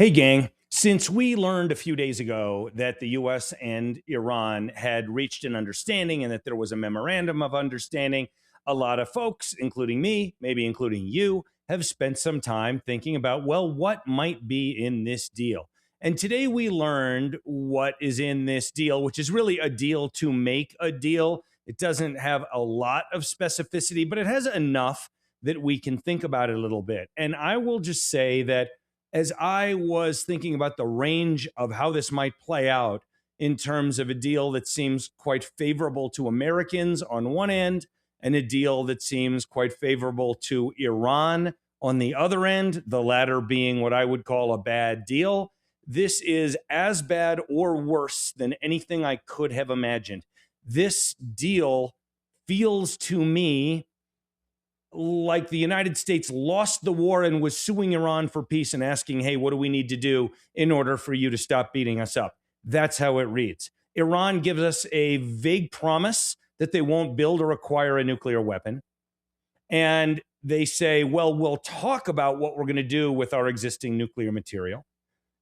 Hey, gang. Since we learned a few days ago that the US and Iran had reached an understanding and that there was a memorandum of understanding, a lot of folks, including me, maybe including you, have spent some time thinking about, well, what might be in this deal? And today we learned what is in this deal, which is really a deal to make a deal. It doesn't have a lot of specificity, but it has enough that we can think about it a little bit. And I will just say that as I was thinking about the range of how this might play out in terms of a deal that seems quite favorable to Americans on one end and a deal that seems quite favorable to Iran on the other end, the latter being what I would call a bad deal. This is as bad or worse than anything I could have imagined. This deal feels to me like the United States lost the war and was suing Iran for peace and asking, hey, what do we need to do in order for you to stop beating us up? That's how it reads. Iran gives us a vague promise that they won't build or acquire a nuclear weapon. And they say, well, we'll talk about what we're going to do with our existing nuclear material.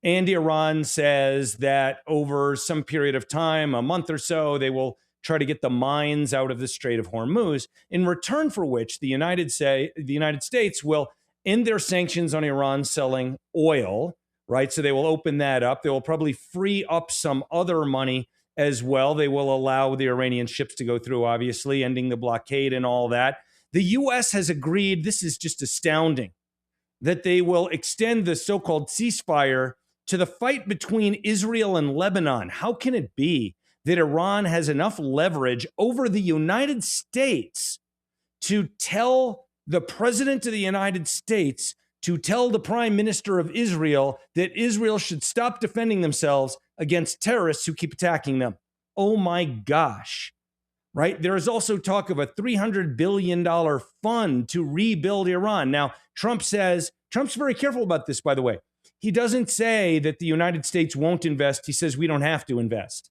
And Iran says that over some period of time, a month or so, they will try to get the mines out of the Strait of Hormuz, in return for which the United States will end their sanctions on Iran selling oil, right? So they will open that up. They will probably free up some other money as well. They will allow the Iranian ships to go through, obviously, ending the blockade and all that. The U.S. has agreed, this is just astounding, that they will extend the so-called ceasefire to the fight between Israel and Lebanon. How can it be that Iran has enough leverage over the United States to tell the president of the United States to tell the prime minister of Israel that Israel should stop defending themselves against terrorists who keep attacking them? Oh my gosh. Right? There is also talk of a $300 billion fund to rebuild Iran. Now, Trump's very careful about this, by the way. He doesn't say that the United States won't invest. He says we don't have to invest.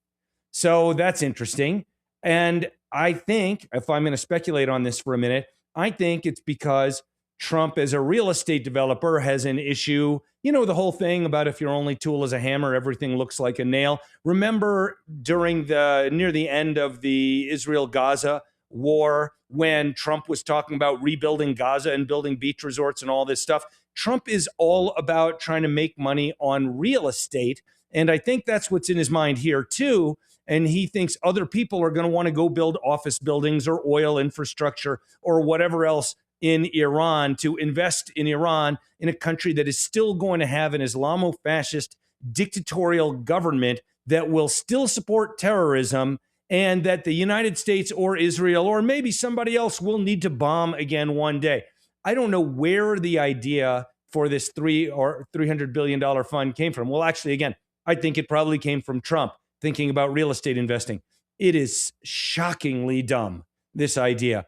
So that's interesting. And I think, if I'm going to speculate on this for a minute, I think it's because Trump, as a real estate developer, has an issue. You know, the whole thing about if your only tool is a hammer, everything looks like a nail. Remember near the end of the Israel-Gaza war, when Trump was talking about rebuilding Gaza and building beach resorts and all this stuff? Trump is all about trying to make money on real estate. And I think that's what's in his mind here, too. And he thinks other people are going to want to go build office buildings or oil infrastructure or whatever else in Iran, to invest in Iran, in a country that is still going to have an Islamo-fascist dictatorial government that will still support terrorism, and that the United States or Israel or maybe somebody else will need to bomb again one day. I don't know where the idea for this $300 billion fund came from. Well, actually, again, I think it probably came from Trump thinking about real estate investing. It is shockingly dumb, this idea.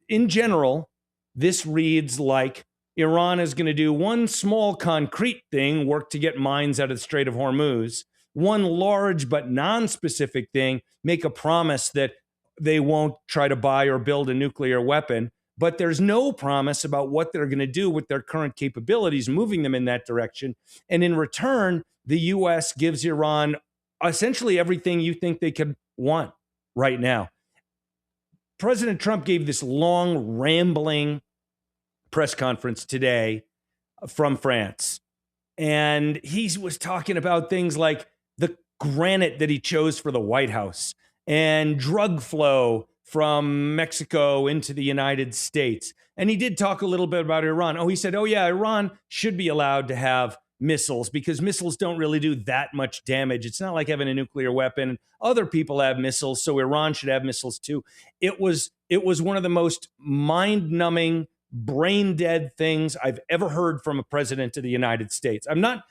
In general, this reads like Iran is going to do one small concrete thing, work to get mines out of the Strait of Hormuz, one large but non-specific thing, make a promise that they won't try to buy or build a nuclear weapon. But there's no promise about what they're going to do with their current capabilities, moving them in that direction. And in return, the U.S. gives Iran essentially everything you think they could want right now. President Trump gave this long, rambling press conference today from France. And he was talking about things like the granite that he chose for the White House and drug flow from Mexico into the United States. And he did talk a little bit about Iran. He said, yeah, Iran should be allowed to have missiles because missiles don't really do that much damage. It's not like having a nuclear weapon. Other people have missiles, so Iran should have missiles too. It was one of the most mind-numbing, brain-dead things I've ever heard from a president of the United States. I'm not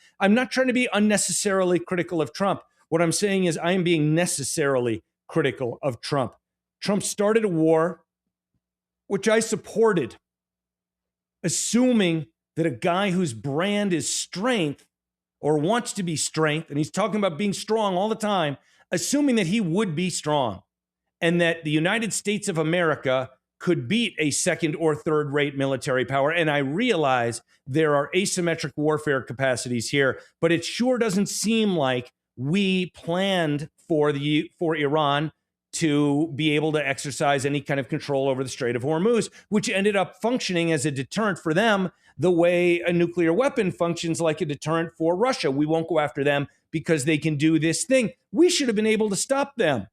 trying to be unnecessarily critical of Trump. What I'm saying is I am being necessarily critical of Trump. Trump started a war, which I supported, assuming that a guy whose brand is strength or wants to be strength, and he's talking about being strong all the time, assuming that he would be strong and that the United States of America could beat a second or third rate military power. And I realize there are asymmetric warfare capacities here, but it sure doesn't seem like we planned for Iran to be able to exercise any kind of control over the Strait of Hormuz, which ended up functioning as a deterrent for them the way a nuclear weapon functions like a deterrent for Russia. We won't go after them because they can do this thing. We should have been able to stop them.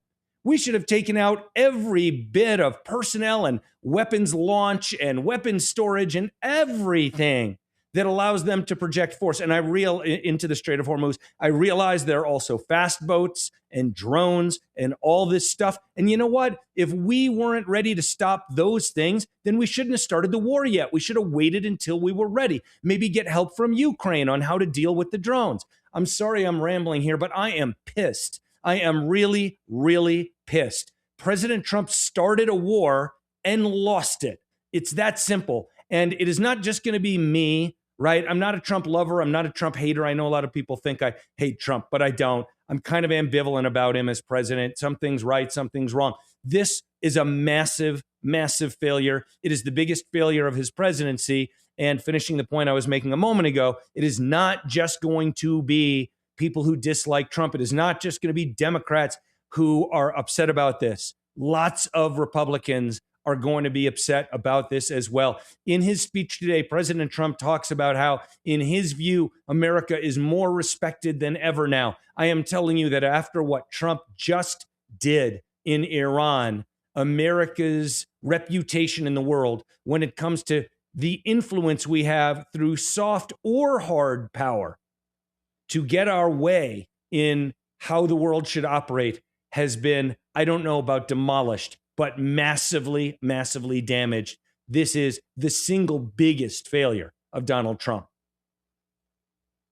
We should have taken out every bit of personnel and weapons launch and weapons storage and everything that allows them to project force. And into the Strait of Hormuz. I realize there are also fast boats and drones and all this stuff. And you know what? If we weren't ready to stop those things, then we shouldn't have started the war yet. We should have waited until we were ready. Maybe get help from Ukraine on how to deal with the drones. I'm sorry I'm rambling here, but I am pissed. I am really, really pissed. President Trump started a war and lost it. It's that simple. And it is not just going to be me, right? I'm not a Trump lover. I'm not a Trump hater. I know a lot of people think I hate Trump, but I don't. I'm kind of ambivalent about him as president. Some things right, some things wrong. This is a massive, massive failure. It is the biggest failure of his presidency. And finishing the point I was making a moment ago, it is not just going to be people who dislike Trump. It is not just going to be Democrats who are upset about this. Lots of Republicans are going to be upset about this as well. In his speech today, President Trump talks about how, in his view, America is more respected than ever now. I am telling you that after what Trump just did in Iran, America's reputation in the world, when it comes to the influence we have through soft or hard power to get our way in how the world should operate, has been, I don't know about demolished, but massively, massively damaged. This is the single biggest failure of Donald Trump.